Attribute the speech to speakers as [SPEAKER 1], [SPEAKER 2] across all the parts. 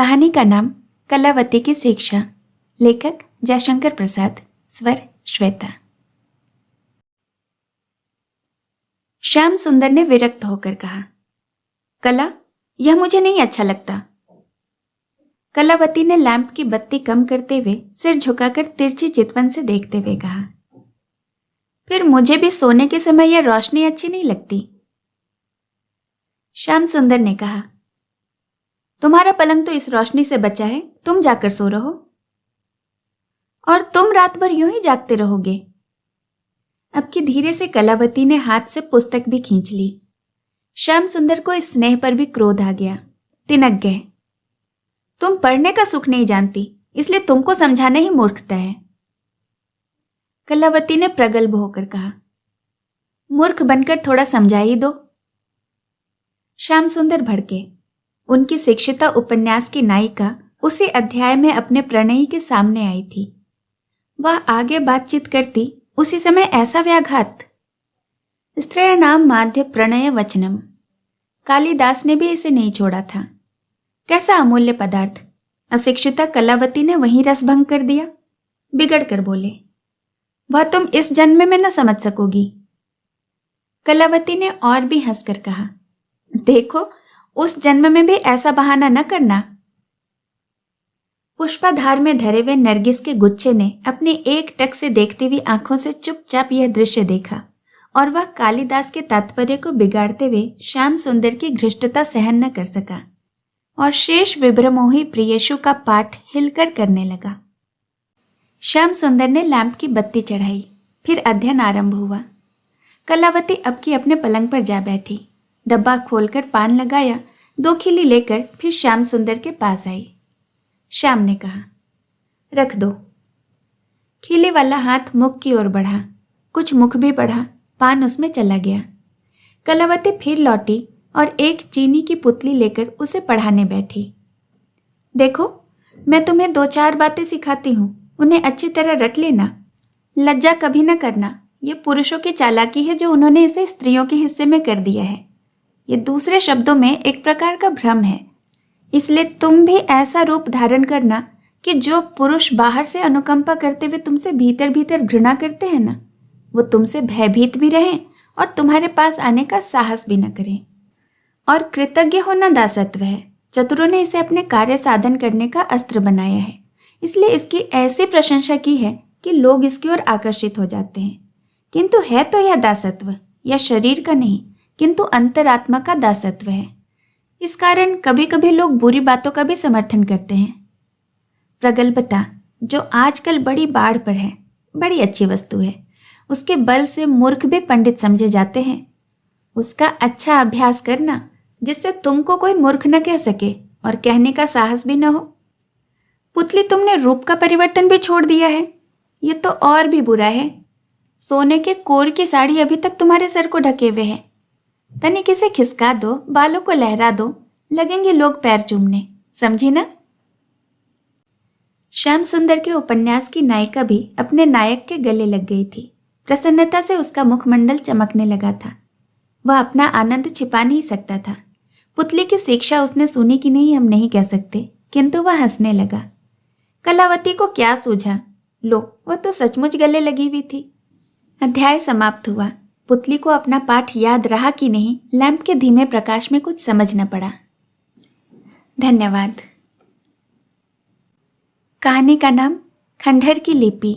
[SPEAKER 1] कहानी का नाम कलावती की शिक्षा। लेखक जयशंकर प्रसाद। स्वर श्वेता। श्याम सुंदर ने विरक्त होकर कहा, कला, यह मुझे नहीं अच्छा लगता। कलावती ने लैंप की बत्ती कम करते हुए सिर झुकाकर तिरछी चितवन से देखते हुए कहा, फिर मुझे भी सोने के समय यह रोशनी अच्छी नहीं लगती। श्याम सुंदर ने कहा, तुम्हारा पलंग तो इस रोशनी से बचा है, तुम जाकर सो रहो। और तुम रात भर यूं ही जागते रहोगे। अब की धीरे से कलावती ने हाथ से पुस्तक भी खींच ली। श्याम सुंदर को इस स्नेह पर भी क्रोध आ गया। तिनक गए, तुम पढ़ने का सुख नहीं जानती, इसलिए तुमको समझाना ही मूर्खता है। कलावती ने प्रगल्भ होकर कहा, मूर्ख बनकर थोड़ा समझा ही दो। श्याम सुंदर भड़के। उनकी शिक्षिता उपन्यास की नायिका उसी अध्याय में अपने प्रणयी के सामने आई थी। वह आगे बातचीत करती, उसी समय ऐसा व्याघात। स्त्रीणाम माध्य प्रणय वचनम। कालिदास ने भी इसे नहीं छोड़ा था। कैसा अमूल्य पदार्थ। अशिक्षिता कलावती ने वहीं रसभंग कर दिया। बिगड़ कर बोले, वह तुम इस जन्म में न समझ सकोगी। कलावती ने और भी हंसकर कहा, देखो, उस जन्म में भी ऐसा बहाना न करना। पुष्पाधार में धरे हुए नरगिस के गुच्छे ने अपनी एक टक से देखती हुई आंखों से चुपचाप यह दृश्य देखा और वह कालिदास के तात्पर्य को बिगाड़ते हुए श्याम सुंदर की घृष्टता सहन न कर सका और शेष विभ्रमोही प्रियेशु का पाठ हिलकर करने लगा। श्याम सुंदर ने लैंप की बत्ती चढ़ाई, फिर अध्ययन आरंभ हुआ। कलावती अब की अपने पलंग पर जा बैठी। डब्बा खोलकर पान लगाया, 2 खिली लेकर फिर श्याम सुंदर के पास आई। श्याम ने कहा, रख दो। खिली वाला हाथ मुख की ओर बढ़ा, कुछ मुख भी बढ़ा, पान उसमें चला गया। कलावती फिर लौटी और एक चीनी की पुतली लेकर उसे पढ़ाने बैठी। देखो, मैं तुम्हें 2-4 बातें सिखाती हूँ, उन्हें अच्छी तरह रट लेना। लज्जा कभी न करना। ये पुरुषों की चालाकी है जो उन्होंने इसे स्त्रियों के हिस्से में कर दिया है। ये दूसरे शब्दों में एक प्रकार का भ्रम है। इसलिए तुम भी ऐसा रूप धारण करना कि जो पुरुष बाहर से अनुकंपा करते हुए तुमसे भीतर भीतर घृणा करते हैं ना, वो तुमसे भयभीत भी रहें और तुम्हारे पास आने का साहस भी न करें। और कृतज्ञ होना दासत्व है। चतुरों ने इसे अपने कार्य साधन करने का अस्त्र बनाया है, इसलिए इसकी ऐसी प्रशंसा की है कि लोग इसकी ओर आकर्षित हो जाते हैं। किंतु है तो यह दासत्व, यह शरीर का नहीं किंतु अंतरात्मा का दासत्व है। इस कारण कभी कभी लोग बुरी बातों का भी समर्थन करते हैं। प्रगल्भता, जो आजकल बड़ी बाढ़ पर है, बड़ी अच्छी वस्तु है। उसके बल से मूर्ख भी पंडित समझे जाते हैं। उसका अच्छा अभ्यास करना, जिससे तुमको कोई मूर्ख न कह सके और कहने का साहस भी न हो। पुतली, तुमने रूप का परिवर्तन भी छोड़ दिया है। ये तो और भी बुरा है। सोने के कोर की साड़ी अभी तक तुम्हारे सर को ढके हुए है। तनिक इसे खिसका दो, बालों को लहरा दो, लगेंगे लोग पैर चूमने, समझी ना। श्याम सुंदर के उपन्यास की नायिका भी अपने नायक के गले लग गई थी। प्रसन्नता से उसका मुखमंडल चमकने लगा था। वह अपना आनंद छिपा नहीं सकता था। पुतली की शिक्षा उसने सुनी कि नहीं हम नहीं कह सकते, किंतु वह हंसने लगा। कलावती को क्या सूझा, लो, वह तो सचमुच गले लगी हुई थी। अध्याय समाप्त हुआ। पुतली को अपना पाठ याद रहा कि नहीं, लैंप के धीमे प्रकाश में कुछ समझ न पड़ा। धन्यवाद। कहानी का नाम खंडहर की लिपि।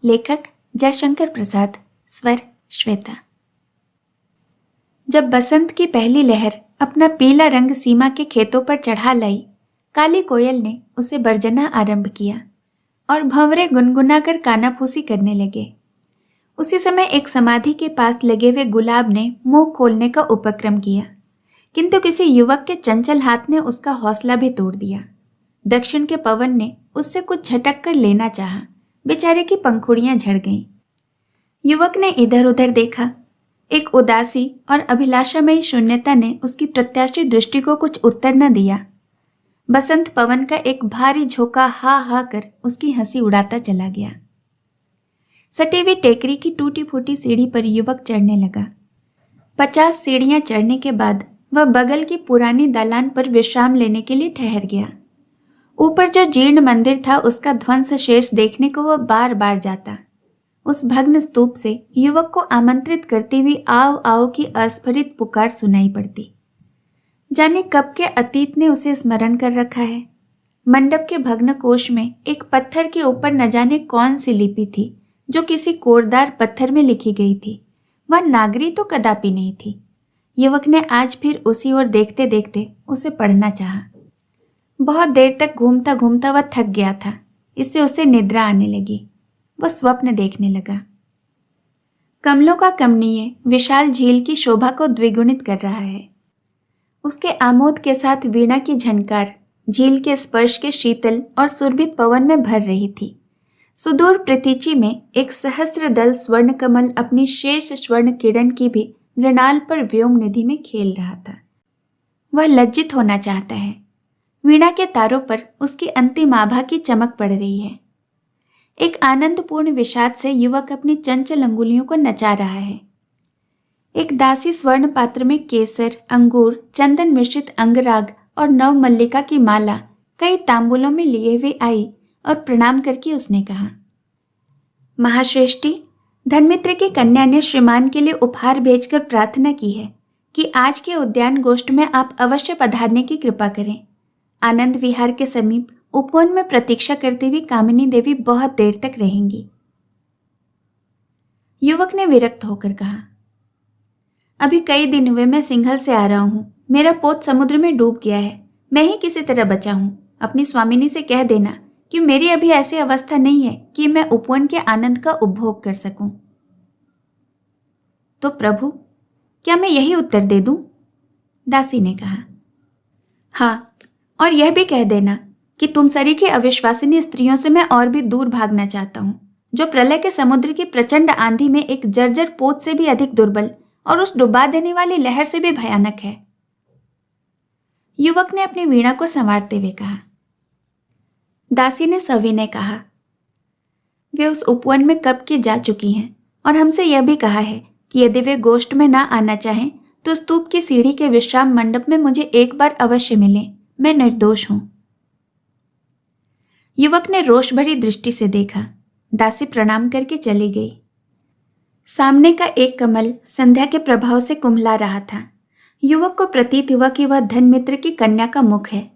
[SPEAKER 1] लेखक जयशंकर प्रसाद। स्वर श्वेता। जब बसंत की पहली लहर अपना पीला रंग सीमा के खेतों पर चढ़ा लाई, काली कोयल ने उसे बरजना आरंभ किया और भंवरे गुनगुना कर कानाफूसी करने लगे। उसी समय एक समाधि के पास लगे हुए गुलाब ने मुंह खोलने का उपक्रम किया, किंतु किसी युवक के चंचल हाथ ने उसका हौसला भी तोड़ दिया। दक्षिण के पवन ने उससे कुछ झटक कर लेना चाहा, बेचारे की पंखुड़ियां झड़ गईं। युवक ने इधर उधर देखा। एक उदासी और अभिलाषामयी शून्यता ने उसकी प्रत्याशी दृष्टि को कुछ उत्तर न दिया। बसंत पवन का एक भारी झोंका हा हा कर उसकी हंसी उड़ाता चला गया। सटी हुई टेकरी की टूटी फूटी सीढ़ी पर युवक चढ़ने लगा। 50 सीढ़ियां चढ़ने के बाद वह बगल की पुरानी दालान पर विश्राम लेने के लिए ठहर गया। ऊपर जो जीर्ण मंदिर था उसका ध्वंस शेष देखने को वह बार बार जाता। उस भग्न स्तूप से युवक को आमंत्रित करती हुई आओ आओ की अस्फुरित पुकार सुनाई पड़ती। जाने कब के अतीत ने उसे स्मरण कर रखा है। मंडप के भग्न कोश में एक पत्थर के ऊपर न जाने कौन सी लिपि थी जो किसी कोरदार पत्थर में लिखी गई थी। वह नागरी तो कदापि नहीं थी। युवक ने आज फिर उसी ओर देखते देखते उसे पढ़ना चाहा। बहुत देर तक घूमता घूमता वह थक गया था। इससे उसे निद्रा आने लगी। वह स्वप्न देखने लगा। कमलों का कमनीय विशाल झील की शोभा को द्विगुणित कर रहा है। उसके आमोद के साथ वीणा की झनकार झील के स्पर्श के शीतल और सुरभित पवन में भर रही थी। सुदूर प्रतीची में एक सहस्र दल स्वर्ण कमल अपनी शेष स्वर्ण किरण की भी मृणाल पर व्योम निधि में खेल रहा था। वह लज्जित होना चाहता है। वीणा के तारों पर उसकी अंतिम आभा की चमक पड़ रही है। एक आनंदपूर्ण विषाद से युवक अपनी चंचल अंगुलियों को नचा रहा है। एक दासी स्वर्ण पात्र में केसर, अंगूर, चंदन मिश्रित अंगराग और नव मल्लिका की माला कई तांबूलों में लिए हुए आई और प्रणाम करके उसने कहा, महाश्रेष्ठी, धनमित्र की कन्या ने श्रीमान के लिए उपहार भेजकर प्रार्थना की है कि आज के उद्यान गोष्ठ में आप अवश्य पधारने की कृपा करें। आनंद विहार के समीप उपवन में प्रतीक्षा करती हुई कामिनी देवी बहुत देर तक रहेंगी। युवक ने विरक्त होकर कहा, अभी कई दिन हुए मैं सिंघल से आ रहा हूं। मेरा पोत समुद्र में डूब गया है। मैं ही किसी तरह बचा हूं। अपनी स्वामिनी से कह देना कि मेरी अभी ऐसी अवस्था नहीं है कि मैं उपवन के आनंद का उपभोग कर सकूं। तो प्रभु, क्या मैं यही उत्तर दे दूं? दासी ने कहा, हाँ, और यह भी कह देना कि तुम सरी की अविश्वासिनी स्त्रियों से मैं और भी दूर भागना चाहता हूं, जो प्रलय के समुद्र की प्रचंड आंधी में एक जर्जर पोत से भी अधिक दुर्बल और उस डुबा देने वाली लहर से भी भयानक है। युवक ने अपनी वीणा को संवारते हुए कहा। दासी ने सविनय कहा, वे उस उपवन में कब की जा चुकी हैं और हमसे यह भी कहा है कि यदि वे गोष्ठ में ना आना चाहें तो स्तूप की सीढ़ी के विश्राम मंडप में मुझे एक बार अवश्य मिलें। मैं निर्दोष हूं। युवक ने रोष भरी दृष्टि से देखा। दासी प्रणाम करके चली गई। सामने का एक कमल संध्या के प्रभाव से कुम्हला रहा था। युवक को प्रतीत हुआ कि वह धनमित्र की कन्या का मुख है।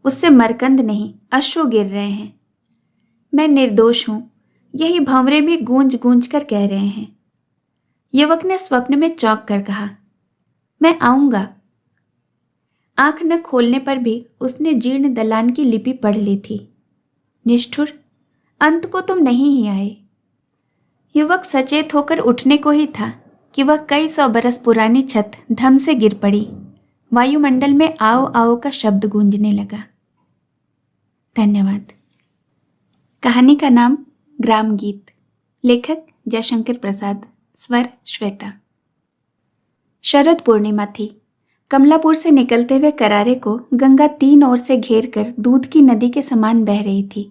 [SPEAKER 1] उससे मरकंद नहीं, अश्रु गिर रहे हैं। मैं निर्दोष हूं, यही भंवरे भी गूंज गूंज कर कह रहे हैं। युवक ने स्वप्न में चौंक कर कहा, मैं आऊंगा। आंख न खोलने पर भी उसने जीर्ण दलान की लिपि पढ़ ली थी। निष्ठुर, अंत को तुम नहीं ही आए। युवक सचेत होकर उठने को ही था कि वह कई 100 बरस पुरानी छत धम से गिर पड़ी। वायुमंडल में आओ आओ का शब्द गूंजने लगा। धन्यवाद। कहानी का नाम ग्राम गीत। लेखक जयशंकर प्रसाद। स्वर श्वेता। शरद पूर्णिमा थी। कमलापुर से निकलते हुए करारे को गंगा 3 ओर से घेर कर दूध की नदी के समान बह रही थी।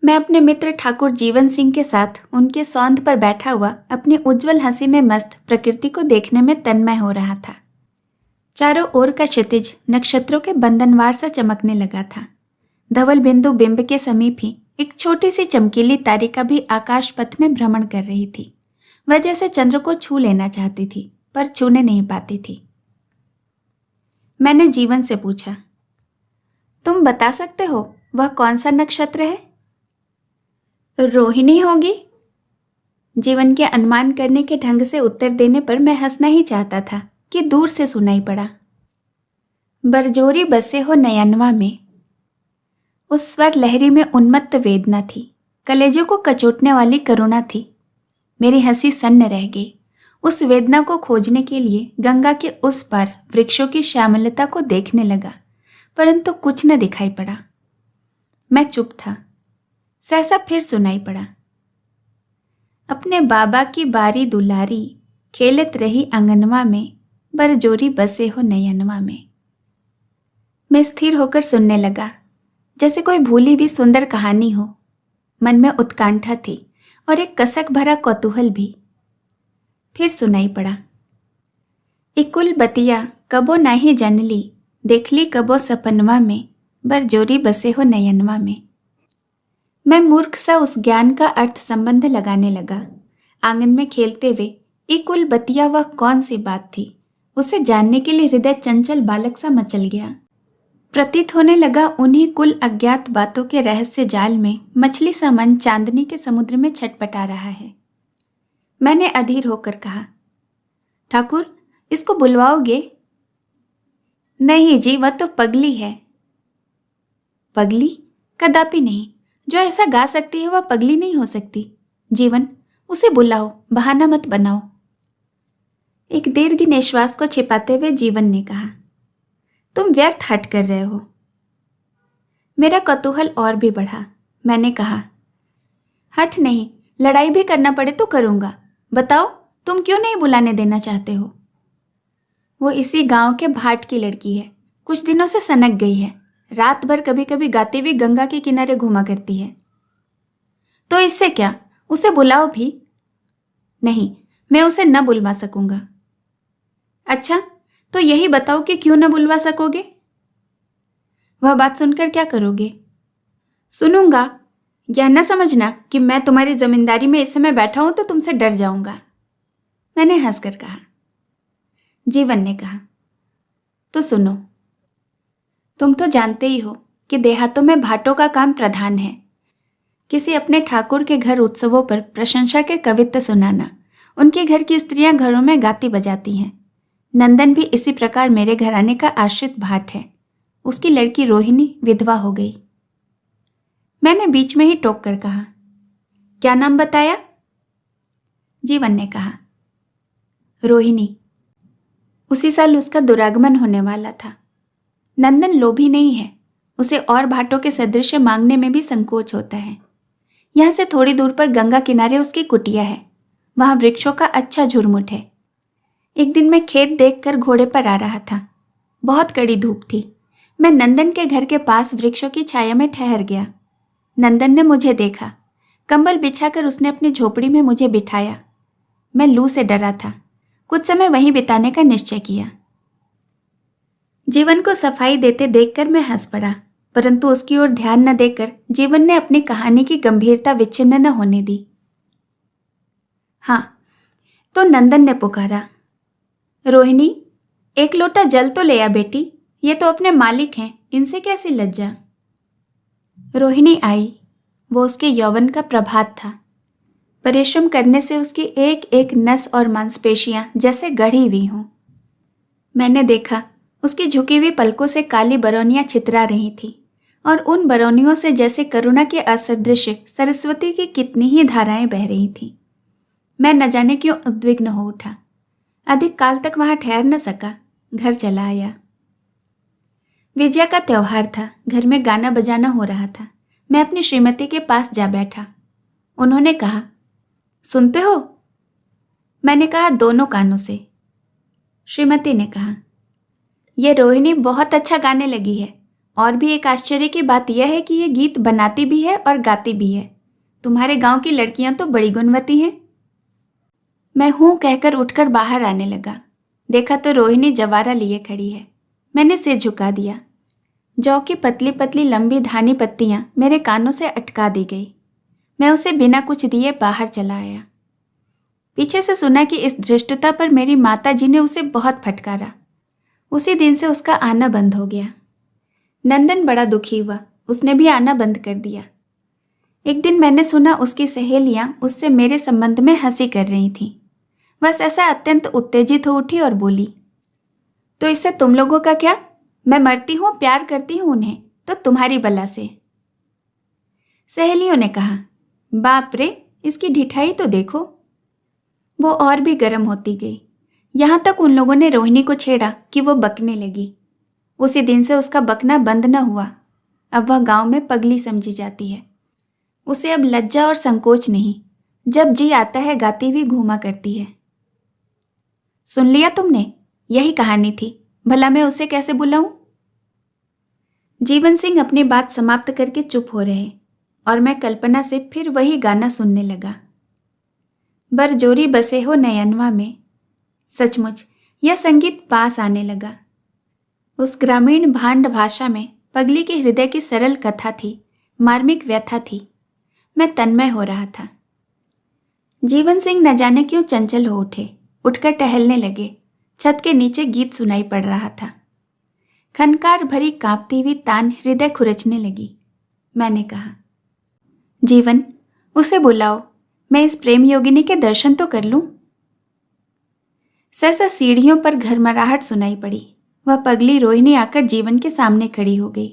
[SPEAKER 1] मैं अपने मित्र ठाकुर जीवन सिंह के साथ उनके सौंध पर बैठा हुआ अपनी उज्जवल हंसी में मस्त प्रकृति को देखने में तन्मय हो रहा था। चारों ओर का क्षितिज नक्षत्रों के बंधनवार सा चमकने लगा था। धवल बिंदु बिंब के समीप ही एक छोटी सी चमकीली तारिका भी आकाश पथ में भ्रमण कर रही थी। वह जैसे चंद्र को छू लेना चाहती थी, पर छूने नहीं पाती थी। मैंने जीवन से पूछा, तुम बता सकते हो वह कौन सा नक्षत्र है? रोहिणी होगी। जीवन के अनुमान करने के ढंग से उत्तर देने पर मैं हंसना ही चाहता था कि दूर से सुनाई पड़ा, बरजोरी बसे हो नयनवा में। उस स्वर लहरी में उन्मत्त वेदना थी, कलेजों को कचोटने वाली करुणा थी। मेरी हंसी सन्न रह गई। उस वेदना को खोजने के लिए गंगा के उस पार वृक्षों की श्यामलता को देखने लगा, परंतु कुछ न दिखाई पड़ा। मैं चुप था। सहसा फिर सुनाई पड़ा, अपने बाबा की बारी दुलारी, खेलत रही आंगनवा में, बरजोरी बसे हो नयनवा में। मैं स्थिर होकर सुनने लगा, जैसे कोई भूली भी सुंदर कहानी हो। मन में उत्कंठा थी और एक कसक भरा कौतूहल भी। फिर सुनाई पड़ा, इकुल बतिया कबो नाही जनली, देखली कबो सपनवा में, बरजोरी बसे हो नयनवा में। मैं मूर्ख सा उस ज्ञान का अर्थ संबंध लगाने लगा। आंगन में खेलते हुए ये कुल बतिया वह कौन सी बात थी, उसे जानने के लिए हृदय चंचल बालक सा मचल गया। प्रतीत होने लगा उन्हीं कुल अज्ञात बातों के रहस्य जाल में मछली सा मन चांदनी के समुद्र में छटपटा रहा है। मैंने अधीर होकर कहा, ठाकुर, इसको बुलवाओगे? नहीं जी, वह तो पगली है। पगली? कदापि नहीं। जो ऐसा गा सकती है वह पगली नहीं हो सकती। जीवन, उसे बुलाओ, बहाना मत बनाओ। एक दीर्घ निश्वास को छिपाते हुए जीवन ने कहा, तुम व्यर्थ हट कर रहे हो। मेरा कौतूहल और भी बढ़ा। मैंने कहा, हट नहीं, लड़ाई भी करना पड़े तो करूंगा। बताओ, तुम क्यों नहीं बुलाने देना चाहते हो? वो इसी गांव के भाट की लड़की है, कुछ दिनों से सनक गई है। रात भर कभी कभी गाती हुई गंगा के किनारे घूमा करती है। तो इससे क्या, उसे बुलाओ भी। नहीं, मैं उसे न बुलवा सकूंगा। अच्छा, तो यही बताओ कि क्यों न बुलवा सकोगे? वह बात सुनकर क्या करोगे? सुनूंगा। यह न समझना कि मैं तुम्हारी जमींदारी में इस समय बैठा हूं तो तुमसे डर जाऊंगा। मैंने हंसकर कहा। जीवन ने कहा, तो सुनो। तुम तो जानते ही हो कि देहातों में भाटों का काम प्रधान है। किसी अपने ठाकुर के घर उत्सवों पर प्रशंसा के कवित्व सुनाना। उनके घर की स्त्रियां घरों में गाती बजाती हैं। नंदन भी इसी प्रकार मेरे घराने का आश्रित भाट है। उसकी लड़की रोहिणी विधवा हो गई। मैंने बीच में ही टोक कर कहा, क्या नाम बताया? जीवन ने कहा, रोहिणी। उसी साल उसका दुरागमन होने वाला था। नंदन लोभी नहीं है, उसे और भाटों के सदृश मांगने में भी संकोच होता है। यहाँ से थोड़ी दूर पर गंगा किनारे उसकी कुटिया है। वहाँ वृक्षों का अच्छा झुरमुट है। एक दिन मैं खेत देखकर घोड़े पर आ रहा था। बहुत कड़ी धूप थी। मैं नंदन के घर के पास वृक्षों की छाया में ठहर गया। नंदन ने मुझे देखा। कंबल बिछाकर उसने अपनी झोपड़ी में मुझे बिठाया। मैं लू से डरा था। कुछ समय वहीं बिताने का निश्चय किया। जीवन को सफाई देते देखकर मैं हंस पड़ा, परंतु उसकी ओर ध्यान न देकर जीवन ने अपनी कहानी की गंभीरता विच्छिन्न न होने दी। हाँ, तो नंदन ने पुकारा, रोहिणी, एक लोटा जल तो ले आ बेटी, ये तो अपने मालिक हैं, इनसे कैसी लज्जा। रोहिणी आई। वो उसके यौवन का प्रभात था। परिश्रम करने से उसकी एक एक नस और मांसपेशियां जैसे गढ़ी हुई हों। मैंने देखा उसकी झुकी हुई पलकों से काली बरौनियां छितरा रही थी और उन बरौनियों से जैसे करुणा के असदृश सरस्वती की कितनी ही धाराएं बह रही थीं। मैं न जाने क्यों उद्विग्न हो उठा। अधिक काल तक वहां ठहर न सका, घर चला आया। विजया का त्योहार था। घर में गाना बजाना हो रहा था। मैं अपनी श्रीमती के पास जा बैठा। उन्होंने कहा, सुनते हो? मैंने कहा, दोनों कानों से। श्रीमती ने कहा, यह रोहिणी बहुत अच्छा गाने लगी है। और भी एक आश्चर्य की बात यह है कि ये गीत बनाती भी है और गाती भी है। तुम्हारे गांव की लड़कियां तो बड़ी गुणवती हैं। मैं हूं कहकर उठकर बाहर आने लगा। देखा तो रोहिणी जवारा लिए खड़ी है। मैंने सिर झुका दिया। जौ की पतली पतली लंबी धानी पत्तियां मेरे कानों से अटका दी गई। मैं उसे बिना कुछ दिए बाहर चला आया। पीछे से सुना कि इस धृष्टता पर मेरी माता जी ने उसे बहुत फटकारा। उसी दिन से उसका आना बंद हो गया। नंदन बड़ा दुखी हुआ। उसने भी आना बंद कर दिया। एक दिन मैंने सुना उसकी सहेलियां उससे मेरे संबंध में हंसी कर रही थीं। वह ऐसा अत्यंत उत्तेजित हो उठी और बोली, तो इससे तुम लोगों का क्या? मैं मरती हूं, प्यार करती हूं उन्हें, तो तुम्हारी बला से। सहेलियों ने कहा, बाप रे, इसकी ढिठाई तो देखो। वो और भी गर्म होती गई। यहां तक उन लोगों ने रोहिणी को छेड़ा कि वो बकने लगी। उसी दिन से उसका बकना बंद न हुआ। अब वह गांव में पगली समझी जाती है। उसे अब लज्जा और संकोच नहीं, जब जी आता है गाती हुई घूमा करती है। सुन लिया तुमने? यही कहानी थी। भला मैं उसे कैसे बुलाऊं? जीवन सिंह अपनी बात समाप्त करके चुप हो रहे और मैं कल्पना से फिर वही गाना सुनने लगा। बरजोरी बसे हो नयनवा में। सचमुच यह संगीत पास आने लगा। उस ग्रामीण भांड भाषा में पगली के हृदय की सरल कथा थी, मार्मिक व्यथा थी। मैं तन्मय हो रहा था। जीवन सिंह न जाने क्यों चंचल हो उठे, उठकर टहलने लगे। छत के नीचे गीत सुनाई पड़ रहा था। खनकार भरी कांपती हुई तान हृदय खुरचने लगी। मैंने कहा, जीवन, उसे बुलाओ, मैं इस प्रेम योगिनी के दर्शन तो कर लूं। सहसा सीढ़ियों पर घरमराहट सुनाई पड़ी। वह पगली रोहिणी आकर जीवन के सामने खड़ी हो गई।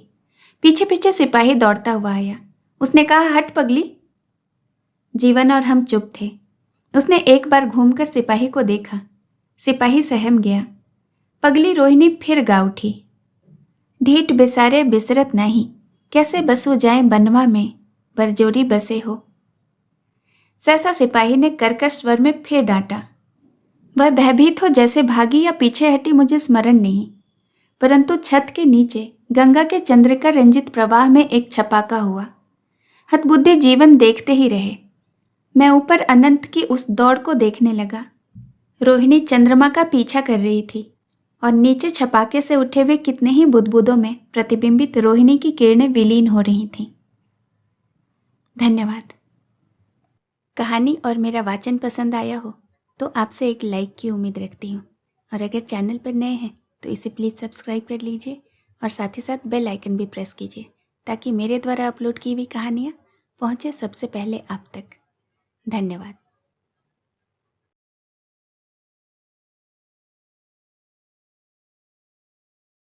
[SPEAKER 1] पीछे पीछे सिपाही दौड़ता हुआ आया। उसने कहा, हट पगली। जीवन और हम चुप थे। उसने एक बार घूमकर सिपाही को देखा। सिपाही सहम गया। पगली रोहिणी फिर गा उठी, ढीठ बिसारे बिसरत नहीं, कैसे बसो जाए बनवा में, बरजोरी बसे हो। सहसा सिपाही ने कर्कश स्वर में फिर डांटा। वह भयभीत हो जैसे भागी या पीछे हटी मुझे स्मरण नहीं, परंतु छत के नीचे गंगा के चंद्रिका रंजित प्रवाह में एक छपाका हुआ। हतबुद्धि जीवन देखते ही रहे। मैं ऊपर अनंत की उस दौड़ को देखने लगा। रोहिणी चंद्रमा का पीछा कर रही थी और नीचे छपाके से उठे हुए कितने ही बुदबुदों में प्रतिबिंबित रोहिणी की किरणें विलीन हो रही थीं। धन्यवाद। कहानी और मेरा वाचन पसंद आया हो तो आपसे एक लाइक की उम्मीद रखती हूँ, और अगर चैनल पर नए हैं तो इसे प्लीज़ सब्सक्राइब कर लीजिए और साथ ही साथ बेल आइकन भी प्रेस कीजिए ताकि मेरे द्वारा अपलोड की हुई कहानियाँ पहुँचे सबसे पहले आप तक। धन्यवाद।